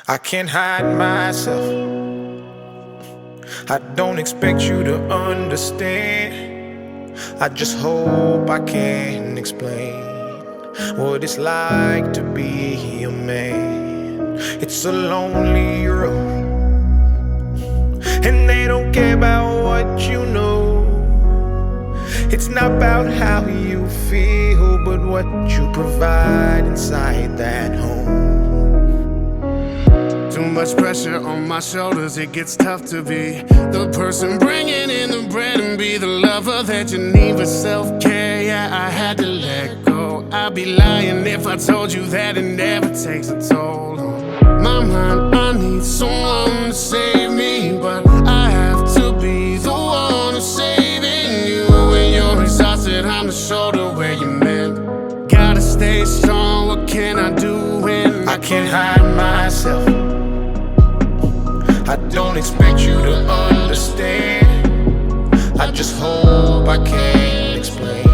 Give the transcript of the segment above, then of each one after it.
I can't hide myself. I don't expect you to understand. I just hope I can explain what it's like to be a man. It's a lonely road, and they don't care about what you know. It's not about how you feel, but what you provide inside that home. Too much pressure on my shoulders, it gets tough to be the person bringing in the bread and be the lover that you need for self-care. Yeah, I had to let go. I'd be lying if I told you that it never takes a toll on my mind. I need someone to save me, but I have to be the one who's saving you. When you're exhausted, I'm the shoulder where you mend. Gotta stay strong, what can I do when I can't hide myself? I don't expect you to understand. I just hope I can explain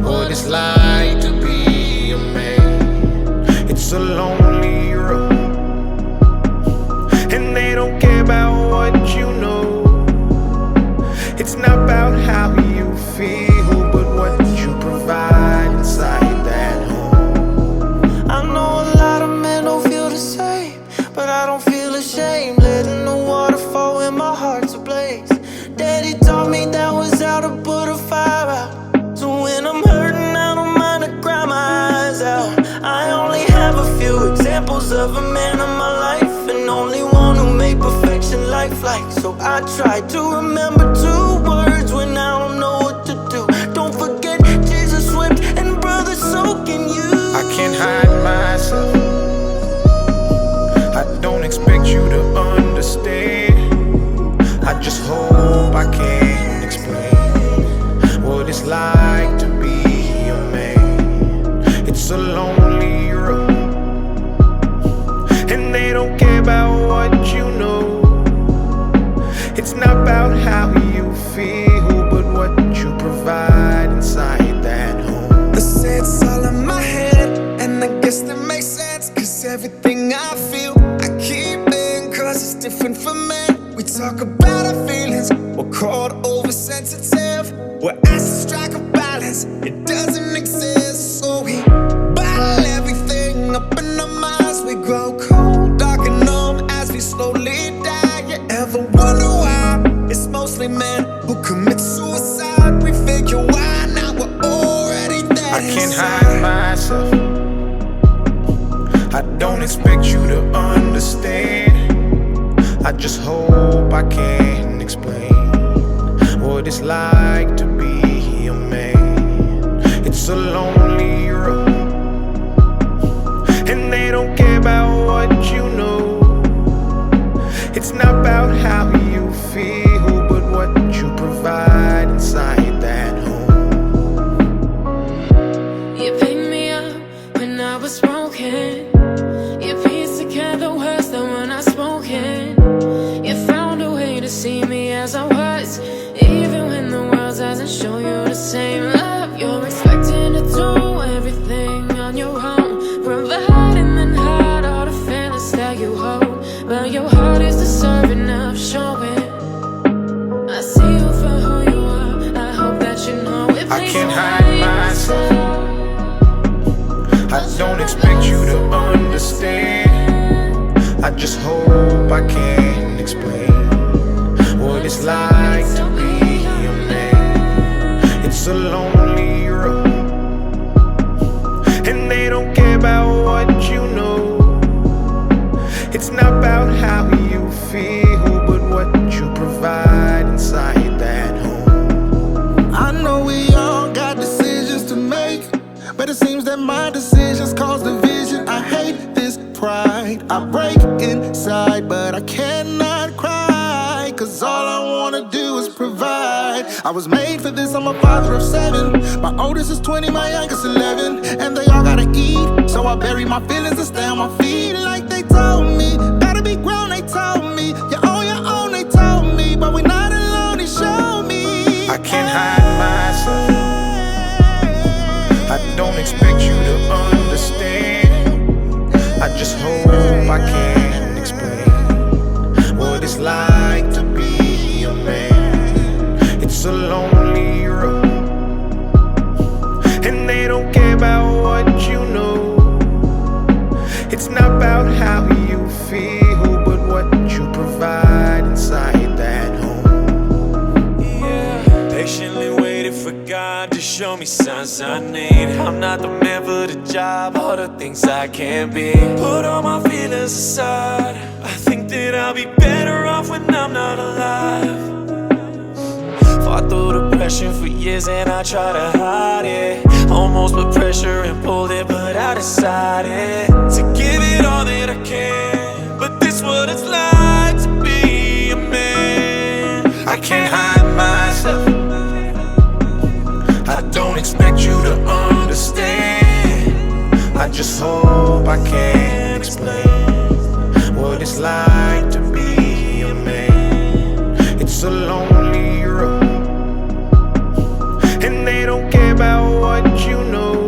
what it's like to be a man. It's a lonely road, and they don't care about what you know. It's not about how you feel, but what you provide inside that home. I know a lot of men don't feel the same, but I don't feel ashamed, letting the water fall when my heart's ablaze. Daddy taught me that was how to put a fire out. So when I'm hurting, I don't mind to cry my eyes out. I only have a few examples of a man in my life, and only one who made perfection lifelike. So I try to remember 2 words when I don't know what to do. Don't forget Jesus wept and brother, so can you. I can't hide myself. I don't expect you to understand. I just hope I can explain what it's like to be a man. It's a lonely road, and they don't care about what you know. It's not about how you feel, but what you provide inside that home. They say it's all in my head, and I guess that makes sense, cause everything I feel I keep in, cause it's different for men. We talk about our feelings, we're called oversensitive. We're asked to strike a balance, it doesn't exist. So we bottle everything up in our minds. We grow cold, dark and numb as we slowly die. You ever wonder why it's mostly men who commit suicide? We figure why now we're already there. I can't hide myself. I don't expect you to understand. I just hope I can explain what it's like to be a man. It's a lonely road, and they don't care about what you know. It's not about how you feel, but what you provide inside that home. You picked me up when I was broken. You pieced together words that were not spoken. You found a way to see me as I was, even when the world doesn't show you the same love. You're expecting to do everything on your own, providing and hide all the feelings that you hold. But your heart is deserving of showing. I see you for who you are, I hope that you know it. I can't hide myself. I don't expect you to understand. I just hope I can explain what it's like to be a man. It's a lonely road, and they don't care about what you know. It's not about how you feel, but what you provide inside that home. I know we all got decisions to make, but it seems that my decisions cause division. I hate this pride, I break inside, but I cannot cry, cause all I wanna do is provide. I was made for this, I'm a father of 7. My oldest is 20, my youngest 11, and they all gotta eat, so I bury my feelings and stay on my feet. Like they told me, gotta be grown, they told me, you're on your own, they told me, but we're not alone, they showed me. I can't hide myself. I don't expect you to understand. I just hope I can about how you feel, but what you provide inside that home. Yeah, patiently waiting for God to show me signs I need. I'm not the man for the job, all the things I can't be. Put all my feelings aside, I think that I'll be better off when I'm not alive. Fought through depression for years and I try to hide it. Almost put pressure and pulled it, but I decided to give it all that I can. But this what it's like to be a man. I can't hide myself, I don't expect you to understand. I just hope I can explain what it's like to be a man. It's a lonely road, and they don't care about what you know.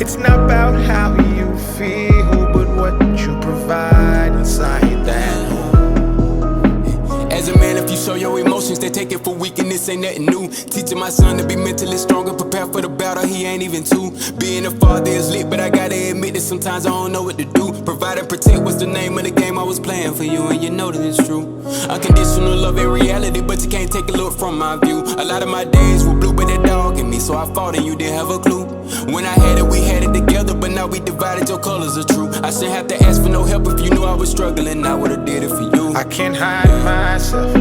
It's not about how you feel, but what you provide inside that home. As a man, if you show your emotions, they take it for weak and this ain't nothing new. Teaching my son to be mentally strong and prepare for the battle, he ain't even two. Being a father is lit, but I gotta admit that sometimes I don't know what to do. Provide and protect was the name of the game I was playing for you, and you know that it's true. Unconditional love and reality, but you can't take a look from my view. A lot of my days were blue, but that dog in me, so I fought and you didn't have a clue. When I had it, we had it together, but now we divided, your colors are true. I shouldn't have to ask for no help if you knew I was struggling, I would've did it for you. I can't hide myself,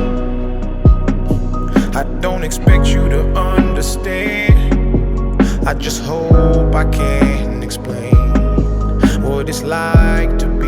I don't expect you to understand. I just hope I can explain what it's like to be